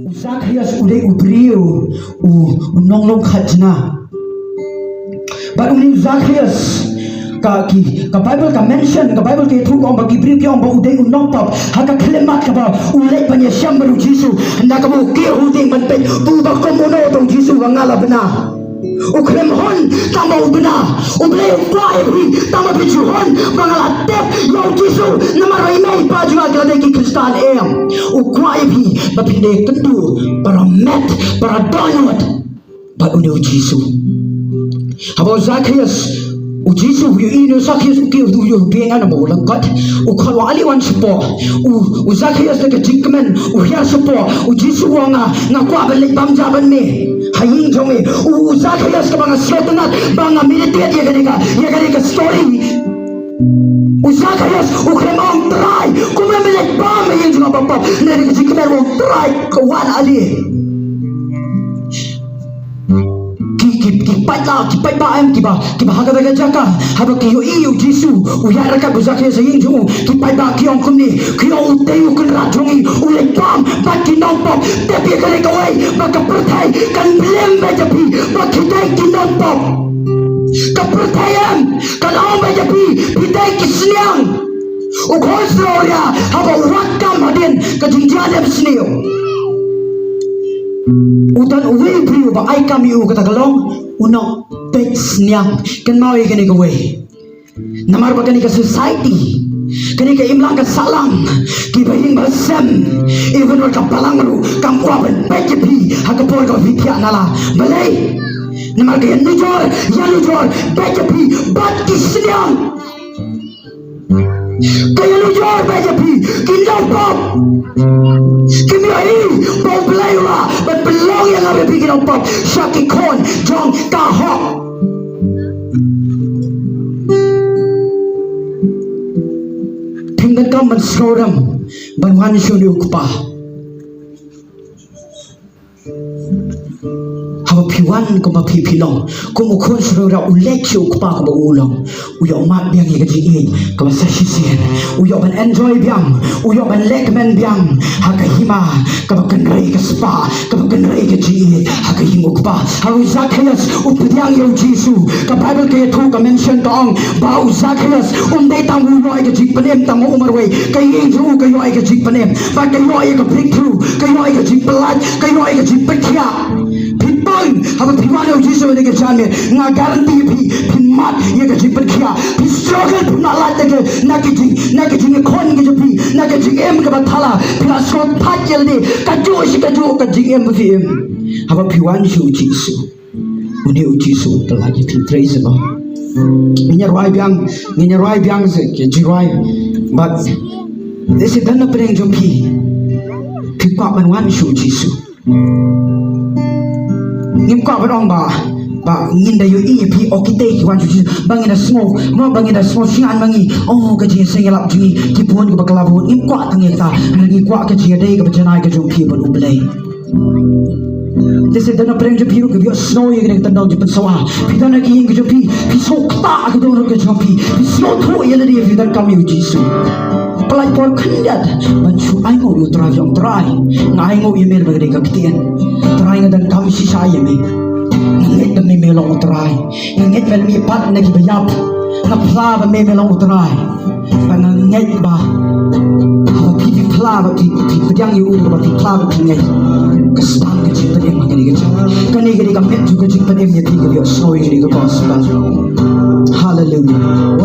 Zacchaeus udah ubriu nonglong khajna. But when Zacchaeus ka Bible ka mention ka Bible ke thu ko bagi briu ke ba udah unong pop haka Khlemat ka ba ulai panya syamru Jisu na ka mo ke uding man pe tu ba ko mono tong Jisu ngala bena u Khlem hon tamo bena u Blei Kwah tamo bichu hon mangala tep yo Jisu namara imei pa jwa glade ki Kristan em u Kwah ba pide kendu para met para donut ba udah Jisu haba Zacchaeus u Jisu yu ino Zacchaeus u kiu yu biengan na bolang kat u khalwa ali wan support u Zacchaeus na kajikmen u hiya support u Jisu nga Kwah balik bamjaban me haying jonge u Zacchaeus ka banga setanat banga meditate ya gani ka story u Zacchaeus u Khlem ong try kumla melek bam haying jonga bapa na kajikmen ong try kawan ali kipai ba em kiba haga daga jaka haba kiyo iyo Jisu uyara ka Zacchaeus saying jungu kipai ba kiyong kumni kiyong uteyu kun ratungi ulay pam bat kinong pop tepi kare kawai baka pyrthei kan blem bajapi bakidai kinong pop ka pyrthei kan om bajapi pidai ki sniang ukhos roya haba wakam hadin ka jingkyrshan sniang udan uwi priu ba ai kami u kata galong uno pet sniang kan mau igani ka way namar ba kani ka society kani ka imlang ka salang ki bahing basem even ka balang ru kam Kwah ben pejepi ka.por ka vidya nala balai namar ka yanujor pejepi bat ki sniang kaya nujor pejepi kindau.pop Kimiyai, bau Blei lah, but belong yang ada bikin apa? Syaki kon, jong ka.pop. Tinggal kau mensoram, banwan syuni ukpa. Hawa piwan ko mapipilong, kumukun surura ulek si ukpa ko ba ulong. Uyo mat biang yang kajiin, kau sasisian. Uyo ban enjoy biang, uyo ban lekmen biang. Haka hima, kau Hynrei ka spa, kau Hynrei ka jiin. Haka hima ukpa. Hawa Zacchaeus, Pdiang U Jisu. Ka Bible ke tu ka mention taong, bau Zacchaeus, unday tang uyo ay kajik panem tang umarway. Kayo yung kayo ay kajik panem. But kayo ay ka breakthrough, kayo ay kajik pelat, kayo ay kajik petya. Haba piwan U Jisu dengan jamin nga garanti mat ye ka jipan kia pi struggle pi na lat ke nakijing kon ke jepi nakijing em ke bathala pi asot pat yelde ka jo ka jing em fi em haba piwan U Jisu uni U Jisu pelagi ti praise Allah ngenyarwai biang se ke jirai but this is dana pereng jompi pi Kwah banwan U Jisu ngim Kwah barong ba nginda yu iaphi okite ki wan ju bangina small mo bangina small singan bangi kaji sengelap jingi tipun ko baklabun ngim Kwah tangeta ngi Kwah kaji dei ka janai ka jong pibon U Blei Dese dana preng jo piru ke bio snow ye nek tandau jipan sawa pidana ki ing jo pi sokta ka do ke jo pi snow tho ye le di dan kami U Jisu pelai por kandat banchu ai ngo U Trai jong trai ngai ngo ye mer bagade ka Ktien trai ngadan kami si saya me nget me melong U Trai nget me pat na ki bayap na pla ba me melong U Trai bang nget ba pi pla ba pi Pdiang U ba pi pla ba nget kasbang ke jipan em kani ka met juga jipan em ye ti ka bio snow ye ka gospel hallelujah